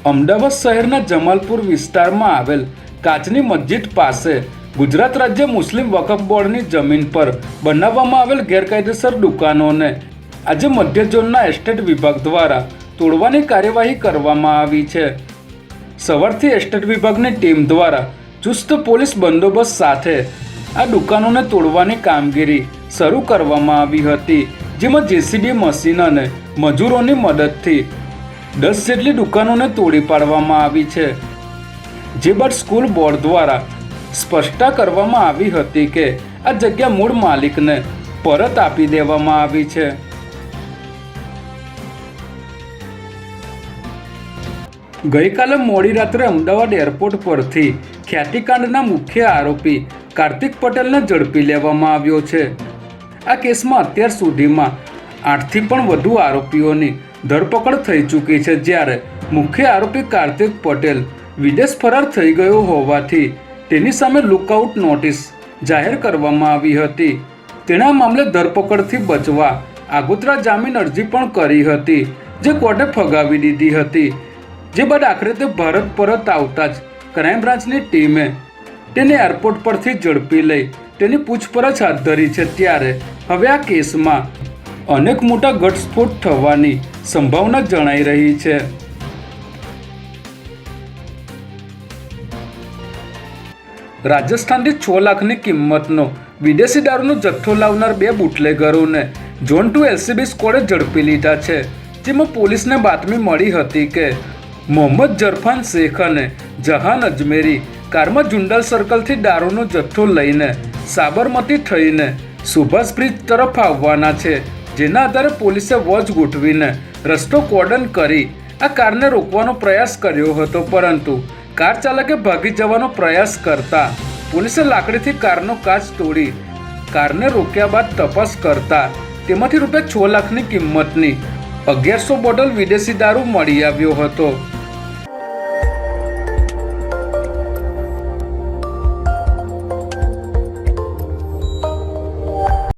અમદાવાદ શહેરના જમાલપુર વિસ્તારમાં આવેલ કાચની મસ્જિદ પાસે ગુજરાત રાજ્ય મુસ્લિમ વકફ બોર્ડની જમીન પર બનાવવામાં આવેલ ગેરકાયદેસર દુકાનોને આજે મધ્ય ઝોનના એસ્ટેટ વિભાગ દ્વારા તોડવાની કાર્યવાહી કરવામાં આવી છે। સવારથી એસ્ટેટ વિભાગની ટીમ દ્વારા ચુસ્ત પોલીસ બંદોબસ્ત સાથે આ દુકાનોને તોડવાની કામગીરી શરૂ કરવામાં આવી હતી, જેમાં જેસીબી મશીન અને મજૂરોની મદદથી 10 જેટલી દુકાનોને તોડી પાડવામાં આવી છે। જે બાદ સ્કૂલ બોર્ડ દ્વારા સ્પષ્ટતા કરવામાં આવી હતી કે આ જગ્યા મૂળ માલિકને પરત આપી દેવામાં આવી છે। ગઈકાલે મોડી રાત્રે અમદાવાદ એરપોર્ટ પરથી ખ્યાતિકાંડના મુખ્ય આરોપી કાર્તિક પટેલને ઝડપી લેવામાં આવ્યો છે। આ કેસમાં અત્યાર સુધીમાં 8થી પણ વધુ આરોપીઓની ધરપકડ થઈ ચૂકી છે, જ્યારે મુખ્ય આરોપી કાર્તિક પટેલ વિદેશ ફરાર થઈ ગયો હોવાથી તેની સામે લુકઆઉટ નોટિસ જાહેર કરવામાં આવી હતી। તેણે આ મામલે ધરપકડથી બચવા આગોતરા જામીન અરજી પણ કરી હતી, જે કોર્ટે ફગાવી દીધી હતી। જે બાદ આખરે તે ભારત પરત આવતા જ ક્રાઇમ બ્રાન્ચની ટીમે તેને એરપોર્ટ પરથી ઝડપી લઈ તેની પૂછપરછ હાથ ધરી છે। ત્યારે હવે આ કેસમાં અનેક મોટા ઘટસ્ફોટ થવાની સંભાવના જણાઈ રહી છે। રાજસ્થાનથી 6 લાખની કિંમતનો વિદેશી દારૂનો જથ્થો લાવનાર 2 બુટલેગરોને ઝોન 2 એલસીબી સ્ક્વોડે ઝડપી લીધા છે, જેમાં પોલીસને બાતમી મળી હતી કે મોહમ્મદ જરફાન શેખ અને જહાન અજમેરી કારમાં જુંડાલ સર્કલથી દારૂનો જથ્થો લઈને સાબરમતી થઈને સુભાષ બ્રિજ તરફ આવવાના છે। જેના આધારે પોલીસે વોચ ગોઠવીને રસ્તો કોર્ડન કરી આ કારને રોકવાનો પ્રયાસ કર્યો હતો, પરંતુ કાર ચાલકે ભાગી જવાનો પ્રયાસ કરતા પોલીસે લાકડીથી કારનો કાચ તોડી કારને રોક્યા બાદ તપાસ કરતા તેમાંથી રૂપિયા 6 લાખની કિંમતની 1100 બોટલ વિદેશી દારૂ મળી આવ્યો હતો।